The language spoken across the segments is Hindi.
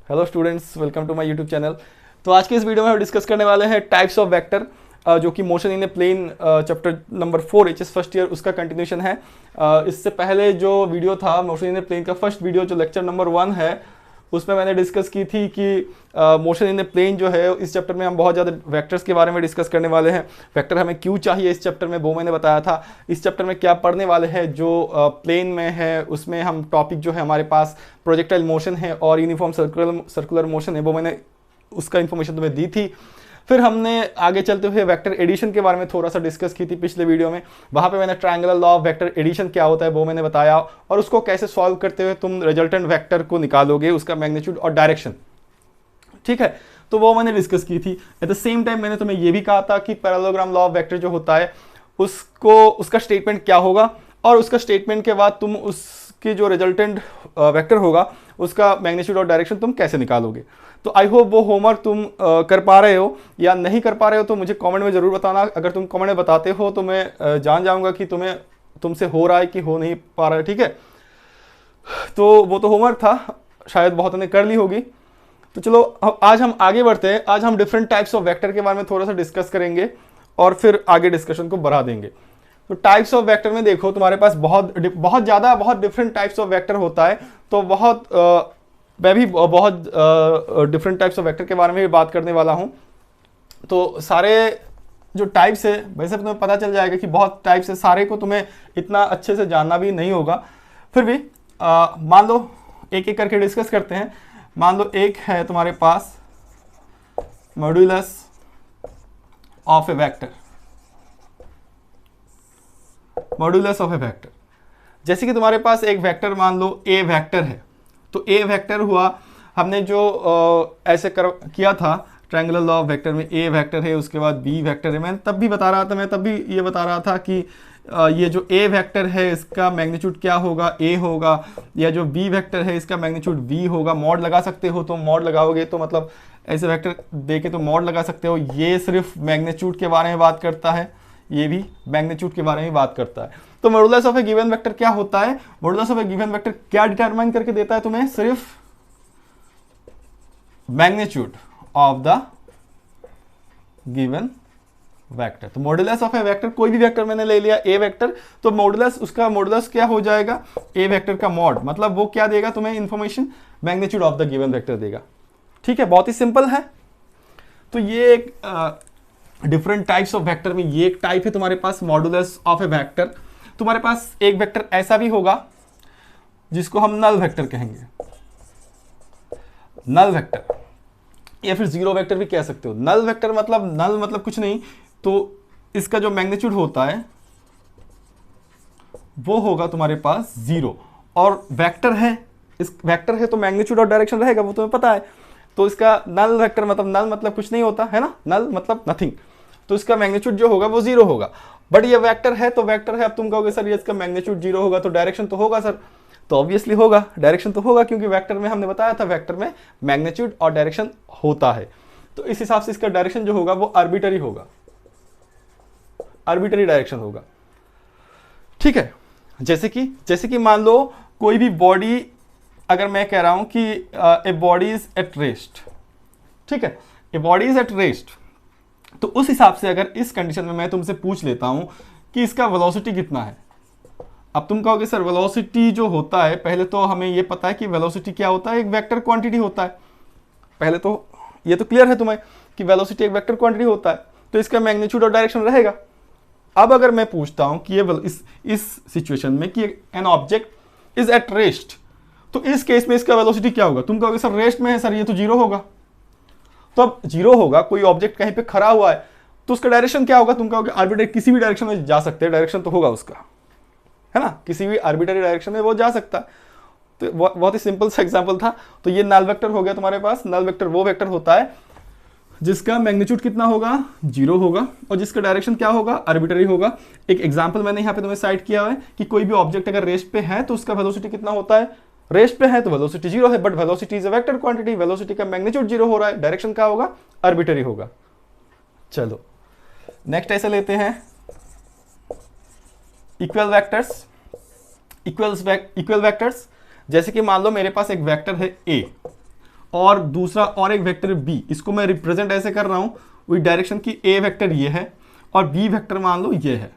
Hello students, welcome to my YouTube channel. तो आज के इस वीडियो में हम डिस्कस करने वाले हैं टाइप्स ऑफ वेक्टर, जो कि motion in a plane chapter number 4 HS first year उसका कंटिन्यूशन है। इससे पहले जो वीडियो था मोशन इन ए प्लेन का फर्स्ट वीडियो जो लेक्चर नंबर 1 है, उसमें मैंने डिस्कस की थी कि मोशन इन ए प्लेन जो है इस चैप्टर में हम बहुत ज़्यादा वेक्टर्स के बारे में डिस्कस करने वाले हैं। वेक्टर हमें क्यों चाहिए इस चैप्टर में वो मैंने बताया था। इस चैप्टर में क्या पढ़ने वाले हैं, जो प्लेन में है उसमें हम टॉपिक जो है हमारे पास प्रोजेक्टाइल मोशन है और यूनिफॉर्म सर्कुलर मोशन है, वो मैंने उसका इन्फॉर्मेशन तुम्हें दी थी। फिर हमने आगे चलते हुए वेक्टर एडिशन के बारे में थोड़ा सा डिस्कस की थी पिछले वीडियो में। वहाँ पे मैंने triangular law of vector addition क्या होता है वो मैंने बताया, और उसको कैसे सॉल्व करते हुए तुम रिजल्टेंट वेक्टर को निकालोगे, उसका मैग्नीट्यूड और डायरेक्शन। ठीक है, तो वो मैंने डिस्कस की थी। एट द सेम टाइम मैंने तुम्हें ये भी कहा था कि पैरेललोग्राम लॉ ऑफ वेक्टर जो होता है उसका स्टेटमेंट क्या होगा, और उसका स्टेटमेंट के बाद तुम उसके जो रिजल्टेंट वेक्टर होगा उसका मैग्नीट्यूड और डायरेक्शन तुम कैसे निकालोगे। तो आई होप वो होमवर्क तुम कर पा रहे हो, या नहीं कर पा रहे हो तो मुझे कमेंट में ज़रूर बताना। अगर तुम कमेंट में बताते हो तो मैं जान जाऊंगा कि तुमसे हो रहा है कि हो नहीं पा रहा है। ठीक है, तो वो तो होमवर्क था, शायद बहुत ने कर ली होगी। तो चलो आज हम आगे बढ़ते हैं। आज हम डिफरेंट टाइप्स ऑफ वेक्टर के बारे में थोड़ा सा डिस्कस करेंगे और फिर आगे डिस्कशन को बढ़ा देंगे। तो टाइप्स ऑफ वेक्टर में देखो, तुम्हारे पास बहुत डिफरेंट टाइप्स ऑफ वेक्टर होता है। तो मैं भी बहुत डिफरेंट टाइप्स ऑफ वेक्टर के बारे में भी बात करने वाला हूँ। तो सारे जो टाइप्स है, वैसे तुम्हें पता चल जाएगा कि बहुत टाइप्स है, सारे को तुम्हें इतना अच्छे से जानना भी नहीं होगा। फिर भी मान लो एक एक करके डिस्कस करते हैं। मान लो एक है तुम्हारे पास modulus of A vector. Modulus of A vector, जैसे कि तुम्हारे पास एक वेक्टर मान लो ए वेक्टर है। तो ए वेक्टर हुआ, हमने जो ऐसे किया था ट्रायंगुलर लॉ ऑफ वेक्टर में, ए वेक्टर है, उसके बाद बी वेक्टर है। मैं तब भी ये बता रहा था कि ये जो ए वेक्टर है इसका मैग्नीट्यूड क्या होगा, ए होगा, या जो बी वेक्टर है इसका मैग्नीट्यूड बी होगा। मॉड लगा सकते हो, तो मॉड लगाओगे तो मतलब ऐसे वेक्टर देके तो मॉड लगा सकते हो। ये सिर्फ मैग्नीट्यूड के बारे में बात करता है, ये भी मैग्नीट्यूड के बारे में बात करता है। तो modulus of A given vector क्या होता है, modulus of A given vector क्या डिटरमाइन करके देता है तुम्हें, सिर्फ magnitude of the given vector. तो मॉडुलस ऑफ ए वेक्टर, कोई भी वेक्टर मैंने ले लिया ए वेक्टर, तो मॉडुलस, उसका मॉडुलस क्या हो जाएगा, ए वेक्टर का मॉड, मतलब वो क्या देगा तुम्हें information, magnitude of the given vector देगा। ठीक है, बहुत ही सिंपल है। तो ये एक डिफरेंट टाइप्स ऑफ वेक्टर में ये एक टाइप है तुम्हारे पास मॉडुलस ऑफ ए वेक्टर। तुम्हारे पास एक वेक्टर ऐसा भी होगा जिसको हम नल वेक्टर कहेंगे, नल वेक्टर, या फिर जीरो वेक्टर भी कह सकते हो। नल वेक्टर मतलब कुछ नहीं, तो इसका जो मैग्नीट्यूड होता है वो होगा तुम्हारे पास जीरो, और वेक्टर है, इस वेक्टर है तो मैग्नीट्यूड और डायरेक्शन रहेगा, वो तुम्हें पता है। तो इसका नल वेक्टर नल मतलब कुछ नहीं होता है ना, नल मतलब नथिंग, तो इसका मैग्नीट्यूड जो होगा वो जीरो होगा। बट ये वेक्टर है तो वेक्टर है, अब तुम कहोगे सर ये इसका मैग्नीट्यूड जीरो होगा तो डायरेक्शन तो होगा सर, तो ऑब्वियसली होगा, डायरेक्शन तो होगा, क्योंकि वेक्टर में हमने बताया था वेक्टर में मैग्नीट्यूड और डायरेक्शन होता है। तो इस हिसाब से इसका डायरेक्शन जो होगा वो आर्बिटरी होगा, आर्बिटरी डायरेक्शन होगा। ठीक है, जैसे कि मान लो कोई भी बॉडी, अगर मैं कह रहा हूं कि a body is at rest, ठीक है, a body is at rest, तो उस हिसाब से अगर इस कंडीशन में मैं तुमसे पूछ लेता हूं कि इसका वेलोसिटी कितना है। अब तुम कहोगे सर वेलोसिटी जो होता है, पहले तो हमें ये पता है कि वेलोसिटी क्या होता है, एक वेक्टर क्वांटिटी होता है। पहले तो ये तो क्लियर है तुम्हें कि वेलोसिटी एक वेक्टर क्वांटिटी होता है, तो इसका मैग्नीट्यूड और डायरेक्शन रहेगा। अब अगर मैं पूछता हूं कि ये इस सिचुएशन में कि an object is at rest, तो इस केस में इसका वेलोसिटी क्या होगा। तुम कहोगे सर रेस्ट में है सर, ये तो जीरो होगा। तो अब जीरो होगा, कोई ऑब्जेक्ट कहीं पे खड़ा हुआ है तो उसका डायरेक्शन क्या होगा। तुम कहोगे आर्बिट्ररी, किसी भी डायरेक्शन में जा सकते हैं, डायरेक्शन तो होगा उसका, है ना, किसी भी आर्बिट्ररी डायरेक्शन में वो जा सकता है। तो बहुत ही सिंपल सा एग्जांपल था। तो ये नल वेक्टर हो गया तुम्हारे पास। नल वेक्टर वो वेक्टर होता है जिसका मैग्नीट्यूड कितना होगा, जीरो होगा, और जिसका डायरेक्शन क्या होगा, आर्बिट्ररी होगा। एक एग्जांपल मैंने यहाँ पे तुम्हें साइड किया है कि कोई भी ऑब्जेक्ट अगर रेस्ट पे है तो उसका वेलोसिटी कितना होता है, रेस्ट पे है तो वेलोसिटी जीरो है, but velocity is a vector quantity, velocity का मैग्नीट्यूड जीरो हो रहा है, डायरेक्शन क्या होगा, आर्बिट्ररी होगा। चलो नेक्स्ट ऐसे लेते हैं इक्वल वेक्टर्स। इक्वल वेक्टर्स, जैसे कि मान लो मेरे पास एक वेक्टर है ए, और दूसरा और एक वेक्टर बी, इसको मैं रिप्रेजेंट ऐसे कर रहा हूं वही डायरेक्शन की ए वेक्टर ये है और बी वेक्टर मान लो ये है।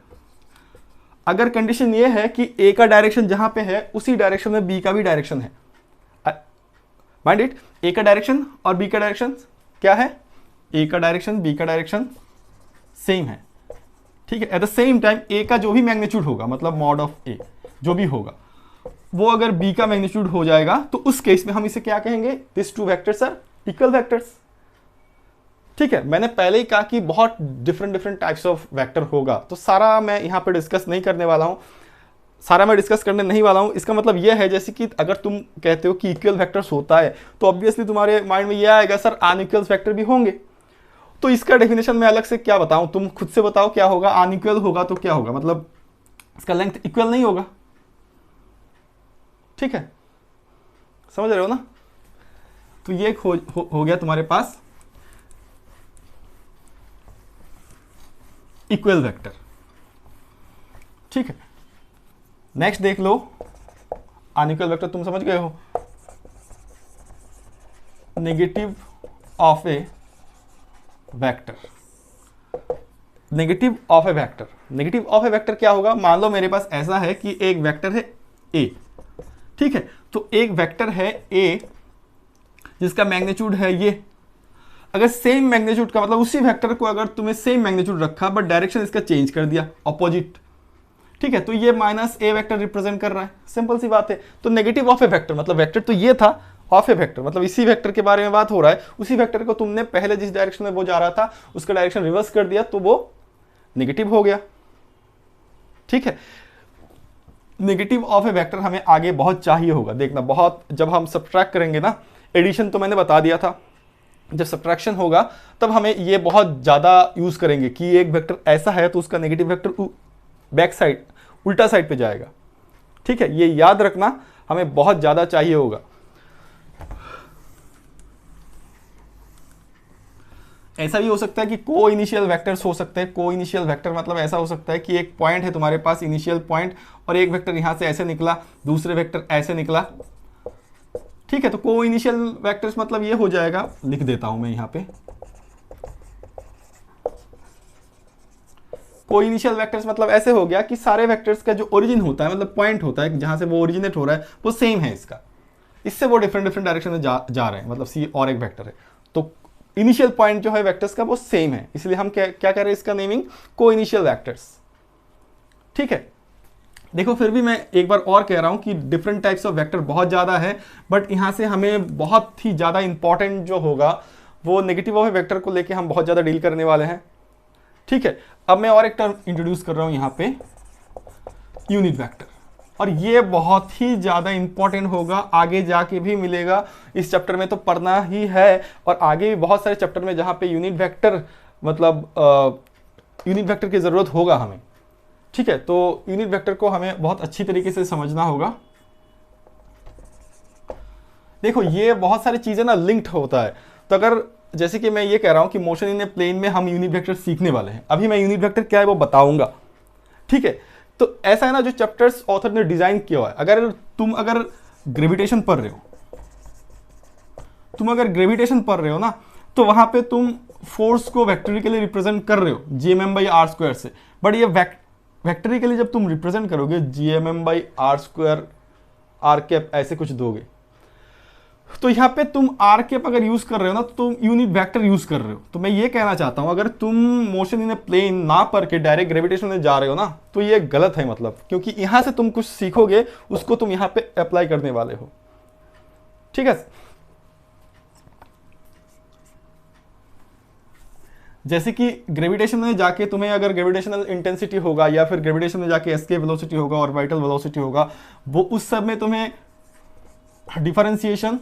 अगर कंडीशन ये है कि ए का डायरेक्शन जहां पे है उसी डायरेक्शन में बी का भी डायरेक्शन है, माइंड इट, ए का डायरेक्शन और बी का डायरेक्शन क्या है, ए का डायरेक्शन बी का डायरेक्शन सेम है, ठीक है। एट द सेम टाइम ए का जो भी मैग्नीट्यूड होगा, मतलब मॉड ऑफ ए जो भी होगा, वो अगर बी का मैग्नीट्यूड हो जाएगा तो उस केस में हम इसे क्या कहेंगे, this two vectors are equal vectors, ठीक है। मैंने पहले ही कहा कि बहुत डिफरेंट टाइप्स ऑफ वेक्टर होगा, तो सारा मैं यहाँ पे डिस्कस नहीं करने वाला हूँ, सारा मैं डिस्कस करने नहीं वाला हूँ। इसका मतलब यह है जैसे कि अगर तुम कहते हो कि इक्वल वेक्टर्स होता है तो ऑब्वियसली तुम्हारे माइंड में यह आएगा सर अनइक्वल वेक्टर भी होंगे, तो इसका डेफिनेशन मैं अलग से क्या बताऊं, तुम खुद से बताओ क्या होगा। अनइक्वल होगा तो क्या होगा, मतलब इसका लेंथ इक्वल नहीं होगा, ठीक है, समझ रहे हो ना। तो ये हो गया तुम्हारे पास इक्वल वेक्टर, ठीक है। नेक्स्ट देख लो अनइक्वल वेक्टर, तुम समझ गए हो, negative of A vector. Negative of A vector, negative of A vector क्या होगा, मान लो मेरे पास ऐसा है कि एक वेक्टर है ए, ठीक है, तो एक वेक्टर है ए जिसका मैग्नीट्यूड है ये, अगर सेम मैग्नीट्यूड का मतलब उसी वेक्टर को अगर तुम्हें सेम मैग्नीट्यूड रखा बट डायरेक्शन इसका चेंज कर दिया ऑपोजिट, ठीक है, तो ये माइनस ए वेक्टर रिप्रेजेंट कर रहा है, सिंपल सी बात है। तो नेगेटिव ऑफ ए वेक्टर मतलब वेक्टर तो ये था, ऑफ ए वेक्टर मतलब इसी वेक्टर के बारे में बात हो रहा है, उसी वेक्टर को तुमने पहले जिस डायरेक्शन में वो जा रहा था उसका डायरेक्शन रिवर्स कर दिया तो वो नेगेटिव हो गया, ठीक है। नेगेटिव ऑफ ए वेक्टर हमें आगे बहुत चाहिए होगा, देखना बहुत, जब हम सब्ट्रैक्ट करेंगे ना, एडिशन तो मैंने बता दिया था, जब सब्ट्रैक्शन होगा तब हमें ये बहुत ज़्यादा यूज़ करेंगे कि एक वेक्टर ऐसा है तो उसका नेगेटिव वेक्टर बैक साइड उल्टा साइड पे जाएगा, ठीक है, ये याद रखना हमें बहुत ज़्यादा चाहिए होगा। ऐसा भी हो सकता है कि को इनिशियल वेक्टर्स हो सकते हैं, को इनिशियल वेक्टर मतलब ऐसा हो सकता है कि एक पॉइंट है तुम्हारे पास इनिशियल पॉइंट और एक वेक्टर यहां से ऐसे निकला, दूसरे वेक्टर ऐसे निकला, ठीक है, तो को इनिशियल वेक्टर्स मतलब ये हो जाएगा, लिख देता हूं मैं यहां पे, को इनिशियल वेक्टर्स मतलब ऐसे हो गया कि सारे वेक्टर्स का जो ओरिजिन होता है मतलब पॉइंट होता है जहां से वो ओरिजिनेट हो रहा है वो सेम है इसका, इससे वो डिफरेंट डायरेक्शन में जा रहे हैं, मतलब सी और एक वेक्टर है तो इनिशियल पॉइंट जो है वेक्टर्स का वो सेम है, इसलिए हम क्या कह रहे हैं इसका नेमिंग को इनिशियल वेक्टर्स, ठीक है। देखो फिर भी मैं एक बार और कह रहा हूं कि डिफरेंट टाइप्स ऑफ वेक्टर बहुत ज़्यादा है, बट यहाँ से हमें बहुत ही ज़्यादा इंपॉर्टेंट जो होगा वो नेगेटिव ऑफ ए वेक्टर को लेके हम बहुत ज़्यादा डील करने वाले हैं, ठीक है। अब मैं और एक टर्म इंट्रोड्यूस कर रहा हूं यहाँ पे, यूनिट वेक्टर, और ये बहुत ही ज़्यादा इंपॉर्टेंट होगा, आगे जाके भी मिलेगा, इस चैप्टर में तो पढ़ना ही है और आगे भी बहुत सारे चैप्टर में जहाँ पे यूनिट वेक्टर मतलब यूनिट वेक्टर की ज़रूरत होगा हमें, ठीक है। तो यूनिट वेक्टर को हमें बहुत अच्छी तरीके से समझना होगा। देखो ये बहुत सारी चीज़ें ना लिंक्ड होता है, तो अगर जैसे कि मैं ये कह रहा हूँ कि मोशन इन ए प्लेन में हम यूनिट वेक्टर सीखने वाले हैं, अभी मैं यूनिट वेक्टर क्या है वो बताऊंगा, ठीक है। तो ऐसा है ना, जो चैप्टर्स ऑथर ने डिजाइन किया हुआ है, अगर तुम ग्रेविटेशन पढ़ रहे हो, ना, तो वहां पे तुम फोर्स को वेक्टरिकली रिप्रेजेंट कर रहे हो gmm/r² से, बट ये वेक्टरिकली जब तुम रिप्रेजेंट करोगे gmm/r² r कैप ऐसे कुछ दोगे, तो यहाँ पे तुम आर कैप अगर यूज कर रहे हो ना तो तुम यूनिट वेक्टर यूज कर रहे हो। तो मैं ये कहना चाहता हूं अगर तुम मोशन इन ए प्लेन ना पढ़ के डायरेक्ट ग्रेविटेशन में जा रहे हो ना तो ये गलत है, मतलब क्योंकि यहां से तुम कुछ सीखोगे उसको तुम यहां पे अप्लाई करने वाले हो, ठीक है। जैसे कि ग्रेविटेशन में जाके तुम्हें अगर ग्रेविटेशनल इंटेंसिटी होगा या फिर ग्रेविटेशन में जाके एस्केप वेलोसिटी होगा, ऑर्बिटल वेलोसिटी होगा, वो उस सब में तुम्हें डिफरेंशिएशन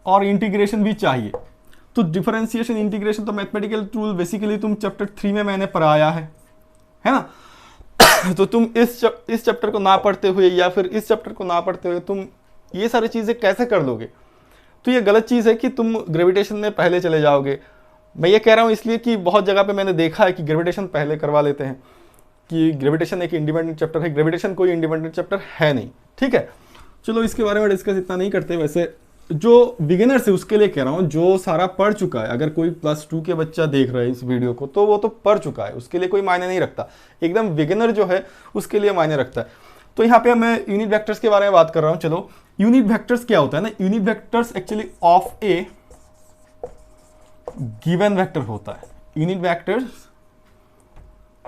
और इंटीग्रेशन भी चाहिए। तो डिफरेंशिएशन इंटीग्रेशन तो मैथमेटिकल टूल बेसिकली तुम चैप्टर 3 में मैंने पढ़ाया है ना। तो तुम इस चैप्टर को ना पढ़ते हुए या फिर इस चैप्टर को ना पढ़ते हुए तुम ये सारी चीजें कैसे कर लोगे, तो ये गलत चीज है कि तुम ग्रेविटेशन में पहले चले जाओगे। मैं ये कह रहा हूँ इसलिए कि बहुत जगह पे मैंने देखा है कि ग्रेविटेशन पहले करवा लेते हैं, कि ग्रेविटेशन एक इंडिपेंडेंट चैप्टर है, ग्रेविटेशन कोई इंडिपेंडेंट चैप्टर है नहीं, ठीक है। चलो इसके बारे में डिस्कस इतना नहीं करते, वैसे जो बिगिनर्स है उसके लिए कह रहा हूँ, जो सारा पढ़ चुका है। अगर कोई +2 के बच्चा देख रहा है इस वीडियो को तो वो तो पढ़ चुका है, उसके लिए कोई मायने नहीं रखता। एकदम बिगिनर जो है उसके लिए मायने रखता है। तो यहाँ पे मैं यूनिट वेक्टर्स के बारे में बात कर रहा हूँ। चलो, यूनिट वेक्टर्स क्या होता है ना, unit vectors actually of A given vector होता है। यूनिट वेक्टर्स,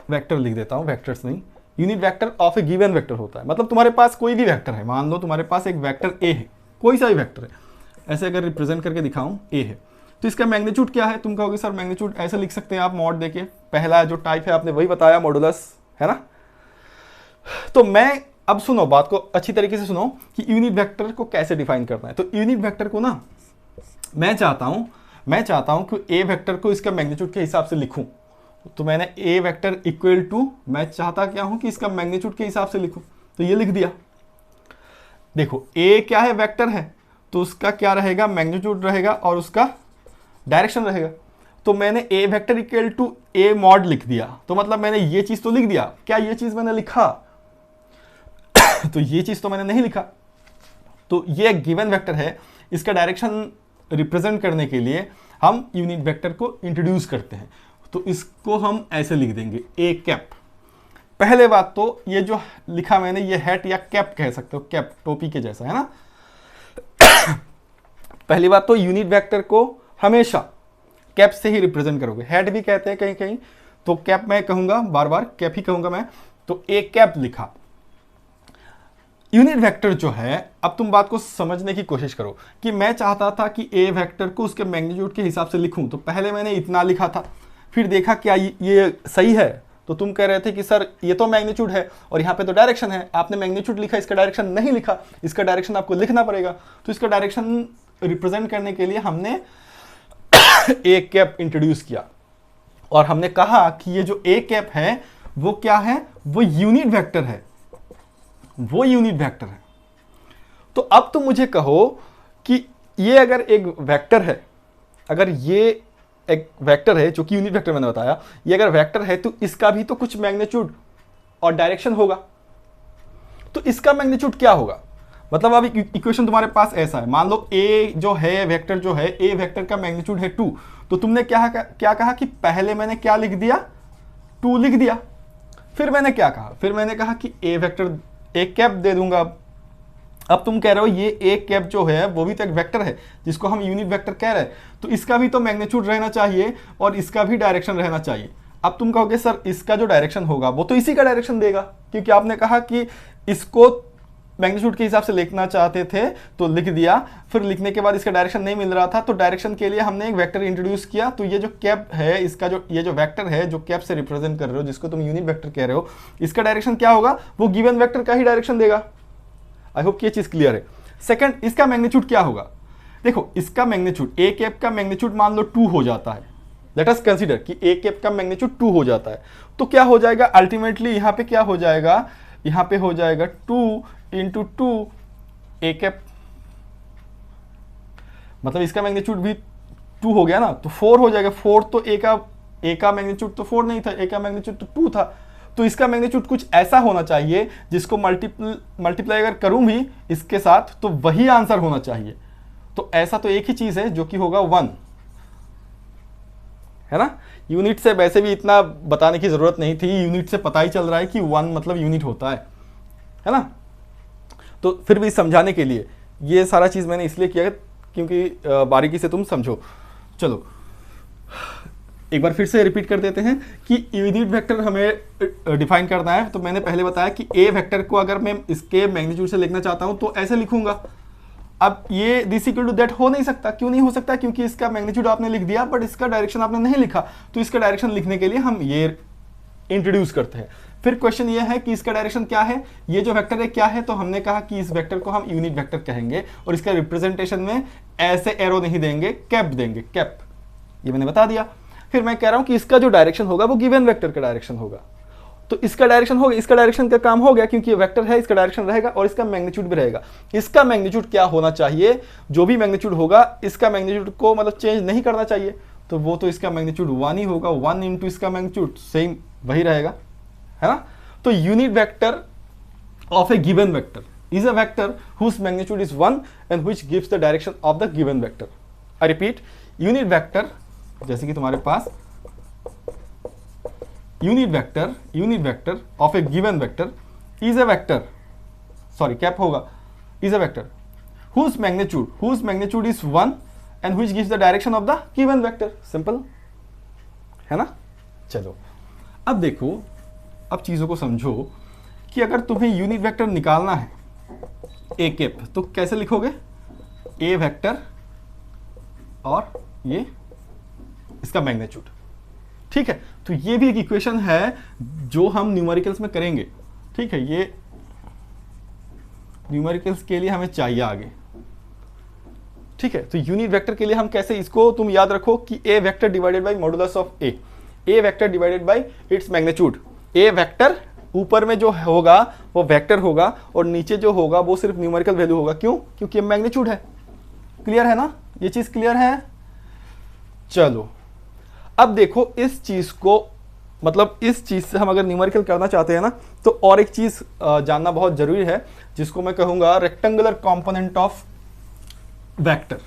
वेक्टर लिख देता हूं, वेक्टर्स नहीं, unit vector of A given vector होता है। मतलब तुम्हारे पास कोई भी वेक्टर है, मान लो तुम्हारे पास एक वेक्टर ए है, कोई सा भी वेक्टर है, ऐसे अगर रिप्रेजेंट करके दिखाऊं ए है, तो इसका मैग्नीट्यूड क्या है? तुम कहोगे सर मैग्नीट्यूड ऐसे लिख सकते हैं आप मॉड देके, पहला जो टाइप है आपने वही बताया, मॉडुलस, है ना। तो मैं अब सुनो, बात को अच्छी तरीके से सुनो कि यूनिट वेक्टर को कैसे डिफाइन करना है। तो यूनिट वेक्टर को ना मैं चाहता हूं कि ए वेक्टर को इसका मैग्नीट्यूड के हिसाब से लिखूं। तो मैंने ए वेक्टर इक्वल टू, मैं चाहता क्या हूं कि इसका मैग्नीट्यूड के हिसाब से लिखूं, तो ये लिख दिया। देखो ए क्या है? वेक्टर है, तो उसका क्या रहेगा? मैग्नीट्यूड रहेगा और उसका डायरेक्शन रहेगा। तो मैंने A vector equal to A mod लिख दिया, तो मतलब मैंने ये चीज तो लिख दिया। क्या ये चीज मैंने लिखा? तो ये चीज तो मैंने नहीं लिखा। तो ये एक गिवन वेक्टर है, इसका डायरेक्शन रिप्रेजेंट करने के लिए हम यूनिट वेक्टर को इंट्रोड्यूस करते हैं। तो इसको हम ऐसे लिख देंगे ए कैप। पहले बात तो ये जो लिखा मैंने, ये हैट या कैप कह सकते हो, कैप टोपी के जैसा, है ना। पहली बात तो यूनिट वेक्टर को हमेशा कैप से ही रिप्रेजेंट करोगे। हैट भी कहते हैं कहीं कहीं, तो कैप मैं कहूंगा, बार बार कैप ही कहूंगा मैं। तो ए कैप लिखा। यूनिट वेक्टर जो है, अब तुम बात को समझने की कोशिश करो कि मैं चाहता था कि ए वेक्टर को उसके मैग्नीट्यूड के हिसाब से लिखूं, तो पहले मैंने इतना लिखा था, फिर देखा क्या ये सही है। तो तुम कह रहे थे कि सर ये तो मैग्नीट्यूड है और यहाँ पे तो डायरेक्शन है, आपने मैग्नीट्यूड लिखा, इसका डायरेक्शन नहीं लिखा, इसका डायरेक्शन आपको लिखना पड़ेगा। तो इसका डायरेक्शन रिप्रेजेंट करने के लिए हमने ए कैप इंट्रोड्यूस किया और हमने कहा कि ये जो ए कैप है वो क्या है? वो यूनिट वेक्टर है, वो यूनिट वेक्टर है। तो अब तुम मुझे कहो कि ये अगर एक वेक्टर है, अगर ये एक वेक्टर है जो कि यूनिट वेक्टर मैंने बताया, ये अगर वेक्टर है तो इसका भी तो कुछ मैग्नीट्यूड और डायरेक्शन होगा। तो इसका मैग्नीट्यूड क्या होगा? मतलब अब इक्वेशन तुम्हारे पास ऐसा है, मान लो ए जो है वेक्टर जो है, ए वेक्टर का मैग्नीट्यूड है 2। तो तुमने क्या कहा कि पहले मैंने क्या लिख दिया? 2 लिख दिया। फिर मैंने क्या कहा? फिर मैंने कहा कि ए वेक्टर ए कैप दे दूंगा। अब तुम कह रहे हो ये ए कैप जो है वो भी तो एक वेक्टर है जिसको हम यूनिट वेक्टर कह रहे हैं, तो इसका भी तो मैग्नीट्यूड रहना चाहिए और इसका भी डायरेक्शन रहना चाहिए। अब तुम कहोगे सर इसका जो डायरेक्शन होगा वो तो इसी का डायरेक्शन देगा, क्योंकि आपने कहा कि इसको मैग्नीट्यूड के हिसाब से लिखना चाहते थे तो लिख दिया। फिर लिखने के बाद इसका डायरेक्शन नहीं मिल रहा था, तो डायरेक्शन के लिए हमने एक वेक्टर इंट्रोड्यूस किया। तो ये जो कैप है, इसका जो ये जो वेक्टर है जो कैप से रिप्रेजेंट कर रहे हो, जिसको तुम यूनिट वेक्टर कह रहे हो, इसका डायरेक्शन क्या होगा? वो गिवन वेक्टर का ही डायरेक्शन देगा। आई होप ये चीज क्लियर है। सेकंड, इसका मैग्नीट्यूड क्या होगा? देखो इसका मैग्नीट्यूड, ए कैप का मैग्नीट्यूड मान लो 2 हो जाता है। लेट अस कंसीडर कि ए कैप का मैग्नीट्यूड 2 हो जाता है, तो क्या हो जाएगा अल्टीमेटली? यहाँ पे क्या हो जाएगा? यहाँ पे हो जाएगा 2 इंटू 2 ए कैप, मतलब इसका मैग्नीट्यूड भी 2 हो गया ना, तो 4 हो जाएगा। 4 तो ए का मैग्नीट्यूड तो 4 नहीं था, ए का मैग्नीट्यूड तो 2 था। तो इसका मैग्नीट्यूड कुछ ऐसा होना चाहिए जिसको मल्टीप्लाई अगर करूं भी इसके साथ तो वही आंसर होना चाहिए। तो ऐसा तो एक ही चीज है जो कि होगा 1, है ना। यूनिट से वैसे भी इतना बताने की जरूरत नहीं थी, यूनिट से पता ही चल रहा है कि 1 मतलब यूनिट होता है ना। तो फिर भी समझाने के लिए ये सारा चीज मैंने इसलिए किया क्योंकि बारीकी से तुम समझो। चलो एक बार फिर से रिपीट कर देते हैं कि यूनिट वेक्टर हमें डिफाइन करना है। तो मैंने पहले बताया कि ए वेक्टर को अगर मैं इसके मैग्नीट्यूड से लिखना चाहता हूं तो ऐसे लिखूंगा। अब ये दिस इक्वल टू दैट हो नहीं सकता। क्यों नहीं हो सकता? क्योंकि इसका मैग्नीट्यूड आपने लिख दिया बट इसका डायरेक्शन आपने नहीं लिखा। तो इसका डायरेक्शन लिखने के लिए हम ये इंट्रोड्यूस करते हैं। फिर क्वेश्चन ये है कि इसका डायरेक्शन क्या है? ये जो वेक्टर है क्या है? तो हमने कहा कि इस वेक्टर को हम यूनिट वेक्टर कहेंगे और इसका रिप्रेजेंटेशन में ऐसे एरो नहीं देंगे, कैप देंगे, कैप। ये मैंने बता दिया। फिर मैं कह रहा हूं कि इसका जो डायरेक्शन होगा वो गिवन वेक्टर का डायरेक्शन होगा। तो इसका डायरेक्शन होगा, इसका डायरेक्शन का काम हो गया क्योंकि ये वेक्टर है, इसका डायरेक्शन रहेगा और इसका मैग्नीट्यूड भी रहेगा। इसका मैग्नीट्यूड क्या होना चाहिए? जो भी मैग्नीट्यूड होगा इसका मैग्नीट्यूड को मतलब चेंज नहीं करना चाहिए, तो वो तो इसका मैग्नीट्यूड 1 ही होगा। 1 इंटू इसका मैग्नीट्यूड सेम वही रहेगा, है ना। तो unit vector of A given vector, is a vector whose magnitude is 1 and which gives the direction of the given vector. I repeat, unit vector, जैसे कि तुम्हारे पास unit vector of a given vector is a vector, sorry cap होगा, is a vector whose magnitude is 1 and which gives the direction of the given vector. Simple है ना? चलो अब देखो, अब चीजों को समझो कि अगर तुम्हें यूनिट वेक्टर निकालना है ए कैप, तो कैसे लिखोगे? ए वेक्टर और ये इसका मैग्नीट्यूड, ठीक है। तो ये भी एक इक्वेशन है जो हम न्यूमेरिकल्स में करेंगे, ठीक है। ये न्यूमेरिकल्स के लिए हमें चाहिए आगे, ठीक है। तो यूनिट वेक्टर के लिए हम कैसे, इसको तुम याद रखो कि A vector divided by modulus of A vector divided by its magnitude. A vector ऊपर में जो होगा वो वेक्टर होगा और नीचे जो होगा वो सिर्फ न्यूमेरिकल वैल्यू होगा। क्यों? क्योंकि मैग्नीट्यूड है। क्लियर है ना? ये चीज क्लियर है? चलो अब देखो इस चीज को, मतलब इस चीज से हम अगर न्यूमेरिकल करना चाहते हैं ना, तो और एक चीज जानना बहुत जरूरी है जिसको मैं कहूंगा रेक्टेंगुलर कंपोनेंट ऑफ वेक्टर।